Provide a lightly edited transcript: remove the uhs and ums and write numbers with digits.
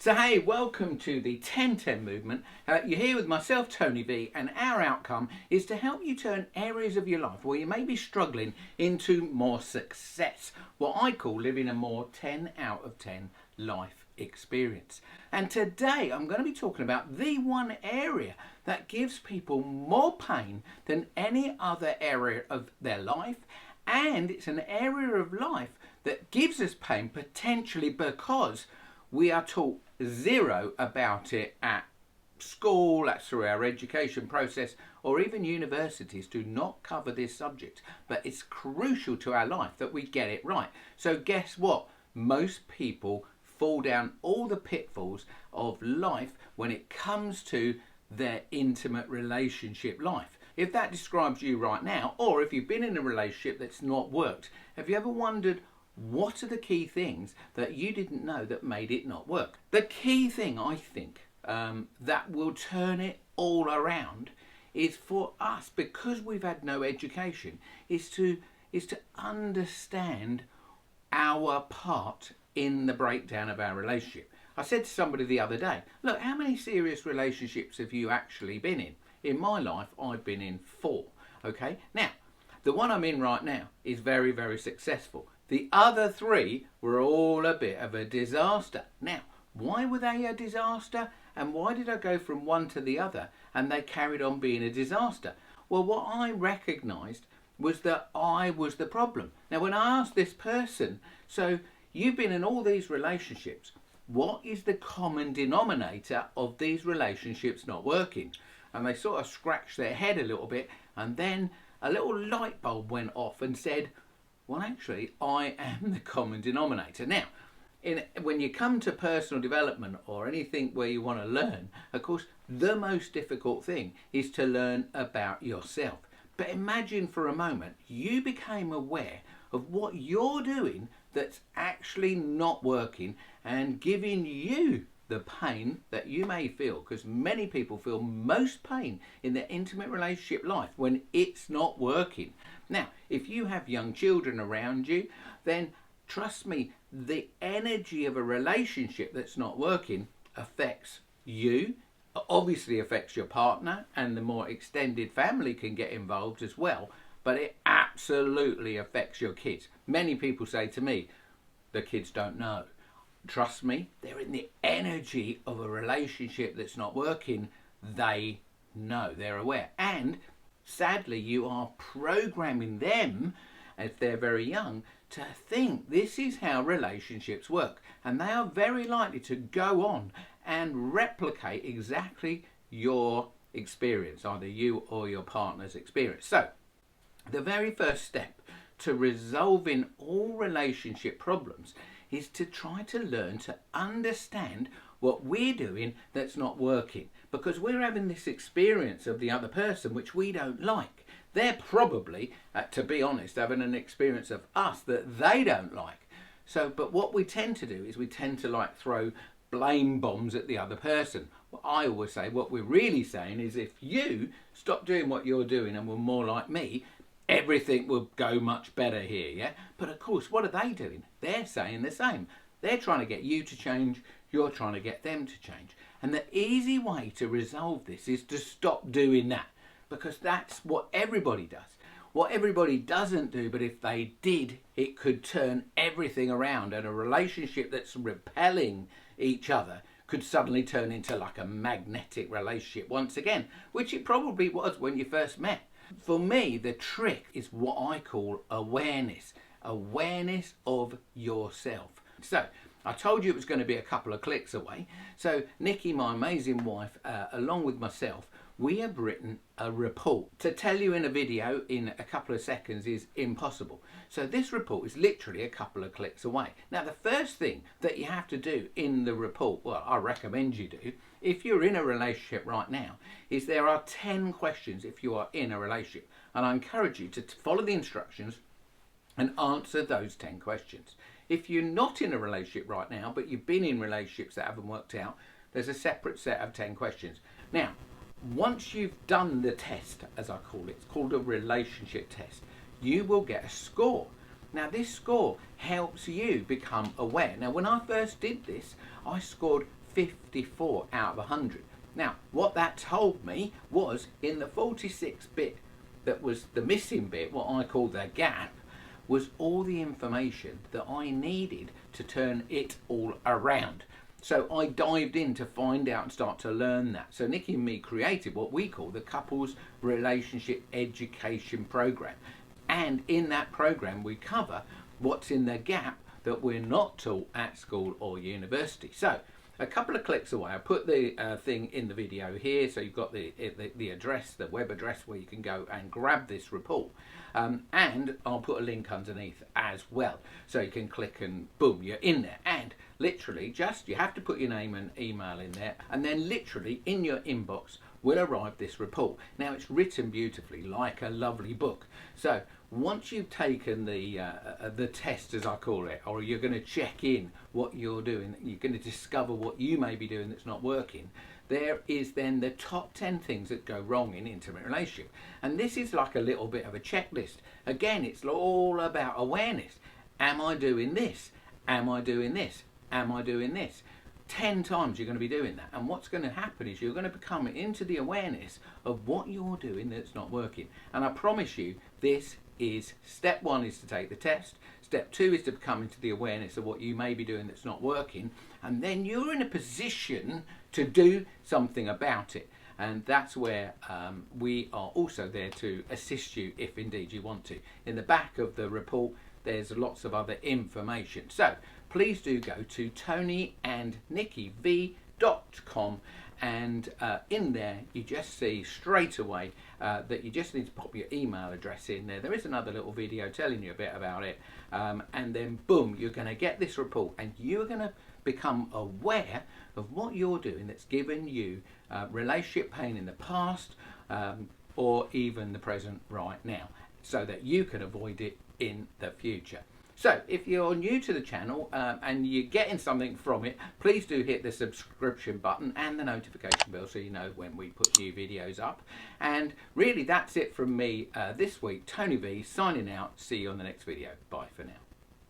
So hey, welcome to the 10-10 movement. You're here with myself, Tony V, and our outcome is to help you turn areas of your life where you may be struggling into more success. What I call living a more 10 out of 10 life experience. And today I'm going to be talking about the one area that gives people more pain than any other area of their life. And it's an area of life that gives us pain potentially because we are taught zero about it at school, that's through our education process, or even universities do not cover this subject. But it's crucial to our life that we get it right. So guess what? Most people fall down all the pitfalls of life when it comes to their intimate relationship life. If that describes you right now, or if you've been in a relationship that's not worked, have you ever wondered what are the key things that you didn't know that made it not work? The key thing, I think, that will turn it all around is for us, because we've had no education, is to understand our part in the breakdown of our relationship. I said to somebody the other day, look, how many serious relationships have you actually been in? In my life, I've been in 4. Okay, now the one I'm in right now is very, very successful. The other 3 were all a bit of a disaster. Now, why were they a disaster? And why did I go from one to the other and they carried on being a disaster? Well, what I recognised was that I was the problem. Now, when I asked this person, so you've been in all these relationships, what is the common denominator of these relationships not working? And they sort of scratched their head a little bit, and then a little light bulb went off and said, well, actually, I am the common denominator. Now, when you come to personal development or anything where you want to learn, of course, the most difficult thing is to learn about yourself. But imagine for a moment, you became aware of what you're doing that's actually not working and giving you the pain that you may feel, because many people feel most pain in their intimate relationship life when it's not working. Now, if you have young children around you, then trust me, the energy of a relationship that's not working affects you, obviously affects your partner, and the more extended family can get involved as well, but it absolutely affects your kids. Many people say to me, the kids don't know. Trust me, they're in the energy of a relationship that's not working. They know, they're aware. And sadly, you are programming them, if they're very young, to think this is how relationships work. And they are very likely to go on and replicate exactly your experience, either you or your partner's experience. So, the very first step to resolving all relationship problems is to try to learn to understand what we're doing that's not working, because we're having this experience of the other person which we don't like. They're probably, to be honest, having an experience of us that they don't like. So, but what we tend to do is we tend to throw blame bombs at the other person. Well, I always say what we're really saying is, if you stop doing what you're doing and were more like me, everything will go much better here, yeah? But of course, what are they doing? They're saying the same. They're trying to get you to change, you're trying to get them to change. And the easy way to resolve this is to stop doing that, because that's what everybody does. What everybody doesn't do, but if they did, it could turn everything around, and a relationship that's repelling each other could suddenly turn into like a magnetic relationship once again, which it probably was when you first met. For me, the trick is what I call awareness. Awareness of yourself. So, I told you it was going to be a couple of clicks away. So, Nikki, my amazing wife, along with myself, we have written a report. To tell you in a video in a couple of seconds is impossible. So this report is literally a couple of clicks away. Now, the first thing that you have to do in the report, well, I recommend you do, if you're in a relationship right now, is there are 10 questions if you are in a relationship. And I encourage you to follow the instructions and answer those 10 questions. If you're not in a relationship right now, but you've been in relationships that haven't worked out, there's a separate set of 10 questions. Now, once you've done the test, as I call it, it's called a relationship test, you will get a score. Now, this score helps you become aware. Now, when I first did this, I scored 54 out of 100. Now, what that told me was in the 46 bit that was the missing bit, what I call the gap, was all the information that I needed to turn it all around. So I dived in to find out and start to learn that. So Nikki and me created what we call the Couples Relationship Education Program. And in that program we cover what's in the gap that we're not taught at school or university. So a couple of clicks away, I put the thing in the video here, so you've got the address, the web address where you can go and grab this report. And I'll put a link underneath as well, so you can click and boom, you're in there. And literally just, you have to put your name and email in there, and then literally in your inbox will arrive this report. Now it's written beautifully like a lovely book. So once you've taken the test, as I call it, or you're going to check in what you're doing, you're going to discover what you may be doing that's not working, there is then the top 10 things that go wrong in intimate relationship. And this is like a little bit of a checklist. Again, it's all about awareness. Am I doing this? Am I doing this? Am I doing this? 10 times you're going to be doing that, and what's going to happen is you're going to become into the awareness of what you're doing that's not working. And I promise you, this is step 1 is to take the test, step 2 is to come into the awareness of what you may be doing that's not working, and then you're in a position to do something about it. And that's where we are also there to assist you if indeed you want to. In the back of the report there's lots of other information, so please do go to tonyandnickyv.com, and in there you just see straight away that you just need to pop your email address in there. There is another little video telling you a bit about it, and then boom, you're going to get this report, and you're going to become aware of what you're doing that's given you relationship pain in the past or even the present right now, so that you can avoid it in the future. So if you're new to the channel and you're getting something from it, please do hit the subscription button and the notification bell so you know when we put new videos up. And really that's it from me this week. Tony V signing out. See you on the next video. Bye for now.